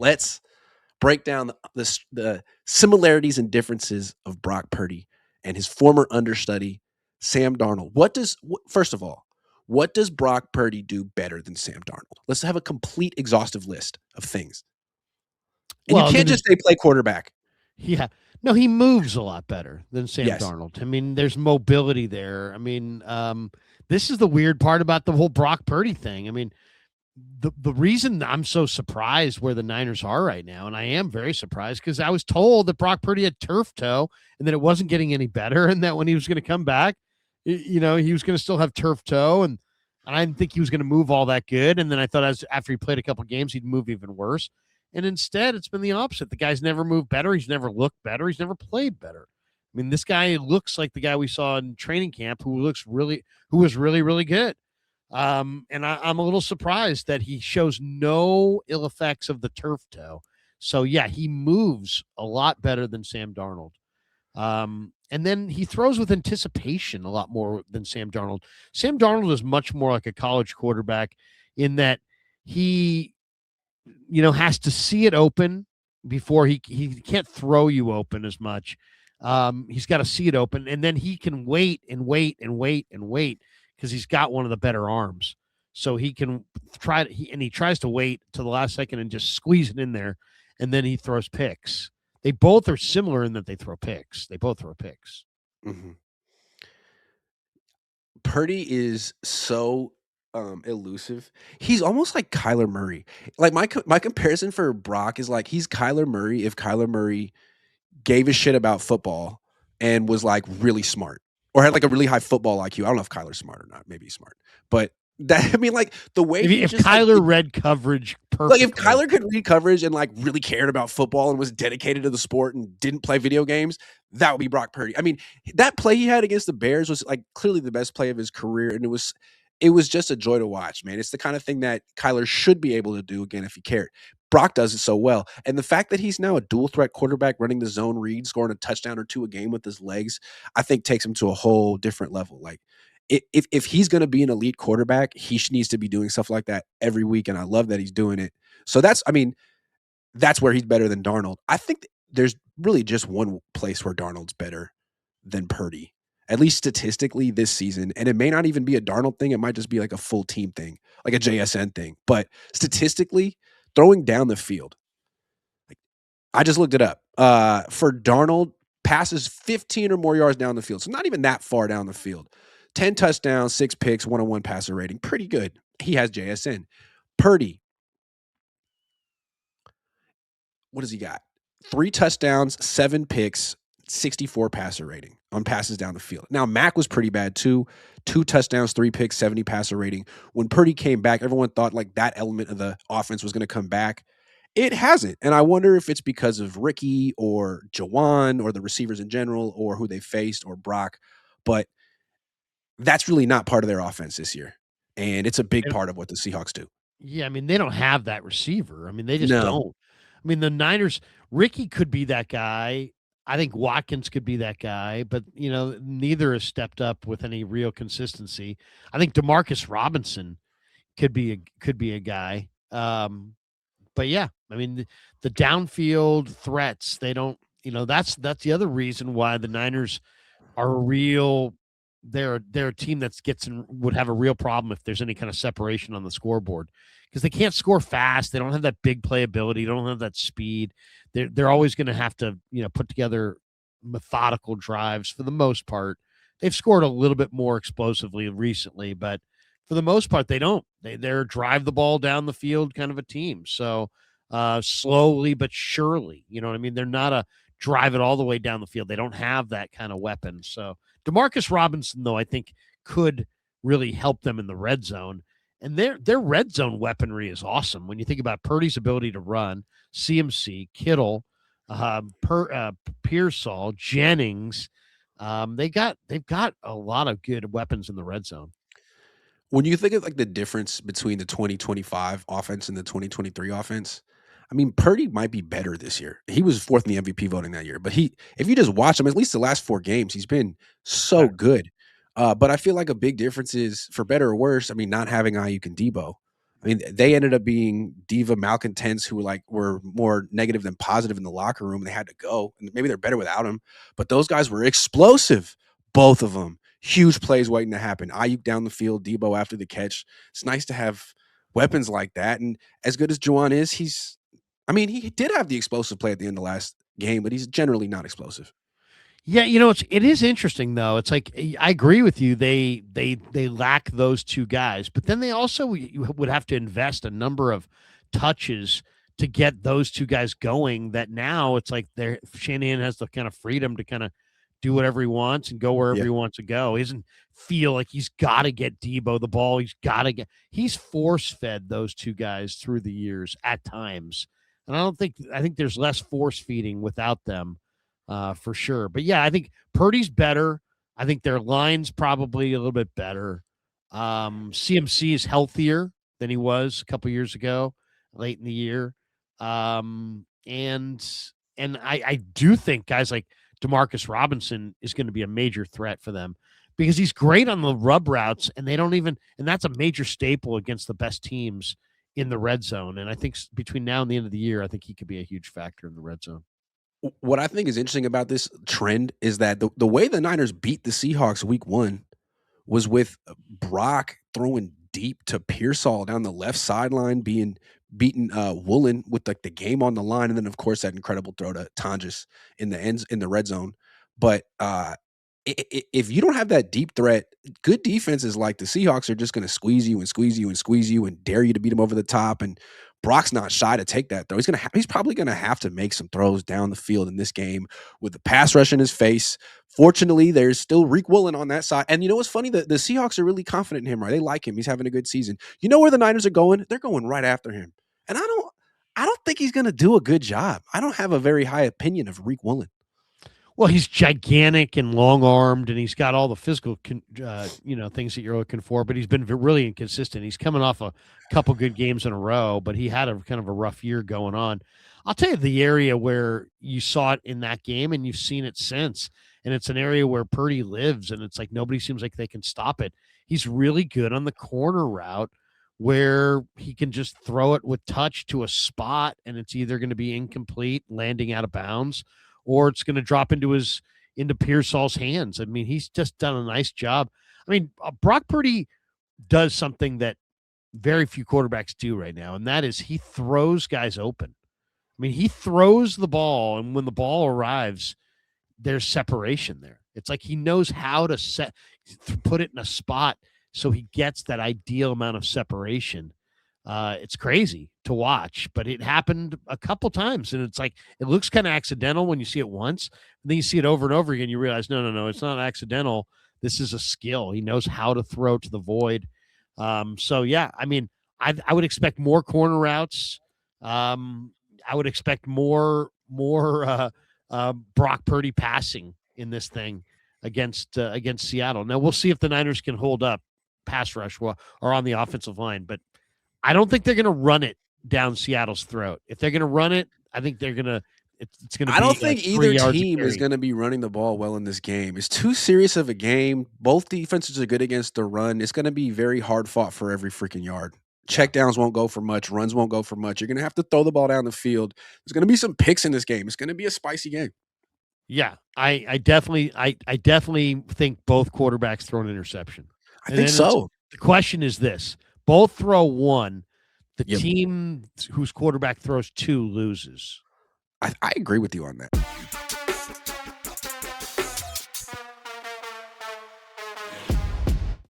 Let's break down the similarities and differences of Brock Purdy and his former understudy, Sam Darnold. First of all, what does Brock Purdy do better than Sam Darnold? Let's have a complete exhaustive list of things. And you Well, I can't mean, just say play quarterback. yeah. No, he moves a lot better than Sam Yes. Darnold. I mean, there's mobility there. I mean, this is the weird part about the whole Brock Purdy thing. I mean, the reason I'm so surprised where the Niners are right now, and I am very surprised because I was told that Brock Purdy had turf toe and that it wasn't getting any better, and that when he was going to come back, he was going to still have turf toe, and I didn't think he was going to move all that good. And then I thought after he played a couple games, he'd move even worse. And instead, it's been the opposite. The guy's never moved better. He's never looked better. He's never played better. I mean, this guy looks like the guy we saw in training camp who was really, really good. And I'm a little surprised that he shows no ill effects of the turf toe. So, yeah, he moves a lot better than Sam Darnold. And then he throws with anticipation a lot more than Sam Darnold. Sam Darnold is much more like a college quarterback in that he, has to see it open before he can't throw you open as much. He's got to see it open, and then he can wait and wait and wait and wait because he's got one of the better arms. So he can he tries to wait to the last second and just squeeze it in there, and then he throws picks. They both are similar in that they throw picks. They both throw picks. Mm-hmm. Purdy is so elusive. He's almost like Kyler Murray. Like my comparison for Brock is like he's Kyler Murray if Kyler Murray gave a shit about football and was like really smart or had like a really high football IQ. I don't know if Kyler's smart or not. Maybe he's smart, but like the way if Kyler read coverage perfectly. Like if Kyler could read coverage and like really cared about football and was dedicated to the sport and didn't play video games, that would be Brock Purdy. I mean, that play he had against the Bears was like clearly the best play of his career, and it was just a joy to watch, man. It's the kind of thing that Kyler should be able to do again if he cared. Brock does it so well. And the fact that he's now a dual threat quarterback running the zone read, scoring a touchdown or two a game with his legs, I think takes him to a whole different level. Like if he's going to be an elite quarterback, he needs to be doing stuff like that every week. And I love that he's doing it. So that's where he's better than Darnold. I think there's really just one place where Darnold's better than Purdy, at least statistically this season. And it may not even be a Darnold thing. It might just be like a full team thing, like a JSN thing. But statistically, throwing down the field, like I just looked it up. For Darnold, passes 15 or more yards down the field. So not even that far down the field. 10 touchdowns, 6 picks, 101 passer rating. Pretty good. He has JSN. Purdy, what does he got? 3 touchdowns, 7 picks, 64 passer rating on passes down the field. Now, Mac was pretty bad too. 2 touchdowns, 3 picks, 70 passer rating. When Purdy came back, everyone thought like that element of the offense was going to come back. It hasn't. And I wonder if it's because of Ricky or Jawan or the receivers in general or who they faced or Brock. But that's really not part of their offense this year. And it's a big part of what the Seahawks do. Yeah, I mean, they don't have that receiver. I mean, they just don't. I mean, the Niners, Ricky could be that guy. I think Watkins could be that guy, but neither has stepped up with any real consistency. I think Demarcus Robinson could be a guy. But yeah, I mean, the downfield threats, they don't, that's the other reason why the Niners are a real. They're a team that would have a real problem if there's any kind of separation on the scoreboard because they can't score fast. They don't have that big playability. They don't have that speed. They're always going to have to put together methodical drives for the most part. They've scored a little bit more explosively recently, but for the most part they don't. They're drive the ball down the field kind of a team. So slowly but surely, you know what I mean? They're not a drive it all the way down the field. They don't have that kind of weapon. So Demarcus Robinson, though, I think could really help them in the red zone. And their red zone weaponry is awesome. When you think about Purdy's ability to run, CMC, Kittle, Pearsall, Jennings, they've got a lot of good weapons in the red zone. When you think of like the difference between the 2025 offense and the 2023 offense, I mean, Purdy might be better this year. He was 4th in the MVP voting that year, but if you just watch him, at least the last 4 games, he's been so good. But I feel like a big difference is, for better or worse, I mean, not having Ayuk and Debo. I mean, they ended up being diva malcontents who were more negative than positive in the locker room. They had to go, and maybe they're better without him. But those guys were explosive, both of them. Huge plays waiting to happen. Ayuk down the field, Debo after the catch. It's nice to have weapons like that. And as good as Juwan is, he did have the explosive play at the end of last game, but he's generally not explosive. Yeah, it is interesting though. It's like I agree with you. They lack those two guys, but then they also would have to invest a number of touches to get those two guys going. That now it's like Shanahan has the kind of freedom to kind of do whatever he wants and go wherever Yeah. he wants to go. He doesn't feel like he's got to get Debo the ball. He's force fed those two guys through the years at times, and I think there's less force feeding without them. For sure. But yeah, I think Purdy's better. I think their line's probably a little bit better. CMC is healthier than he was a couple years ago, late in the year. And I do think guys like Demarcus Robinson is going to be a major threat for them because he's great on the rub routes, and and that's a major staple against the best teams in the red zone. And I think between now and the end of the year, I think he could be a huge factor in the red zone. What I think is interesting about this trend is that the way the Niners beat the Seahawks week 1 was with Brock throwing deep to Pearsall down the left sideline, being beaten Woolen with the game on the line, and then of course that incredible throw to Tonjes in the red zone. But if you don't have that deep threat, good defenses like the Seahawks are just going to squeeze you and squeeze you and squeeze you and dare you to beat them over the top. And Brock's not shy to take that throw. He's probably going to have to make some throws down the field in this game with the pass rush in his face. Fortunately, there's still Reek Woolen on that side. And you know what's funny? The Seahawks are really confident in him, right? They like him. He's having a good season. You know where the Niners are going? They're going right after him. And I don't think he's going to do a good job. I don't have a very high opinion of Reek Woolen. Well, he's gigantic and long-armed, and he's got all the physical, things that you're looking for. But he's been really inconsistent. He's coming off a couple good games in a row, but he had a kind of a rough year going on. I'll tell you the area where you saw it in that game, and you've seen it since, and it's an area where Purdy lives, and it's like nobody seems like they can stop it. He's really good on the corner route where he can just throw it with touch to a spot, and it's either going to be incomplete, landing out of bounds, or it's going to drop into Pearsall's hands. I mean, he's just done a nice job. I mean, Brock Purdy does something that very few quarterbacks do right now, and that is he throws guys open. I mean, he throws the ball, and when the ball arrives, there's separation there. It's like he knows how to put it in a spot so he gets that ideal amount of separation. It's crazy to watch, but it happened a couple times, and it's like it looks kind of accidental when you see it once, and then you see it over and over again. You realize, no, it's not accidental. This is a skill. He knows how to throw to the void. So yeah, I mean, I would expect more corner routes. I would expect more Brock Purdy passing in this thing against Seattle. Now we'll see if the Niners can hold up pass rush or on the offensive line, but I don't think they're going to run it down Seattle's throat. If they're going to run it, I think they're going to. It's going to. I don't think either team is going to be running the ball well in this game. It's too serious of a game. Both defenses are good against the run. It's going to be very hard fought for every freaking yard. Checkdowns won't go for much. Runs won't go for much. You're going to have to throw the ball down the field. There's going to be some picks in this game. It's going to be a spicy game. Yeah, I definitely think both quarterbacks throw an interception. I think so. The question is this: both throw one. The team whose quarterback throws two loses. I agree with you on that.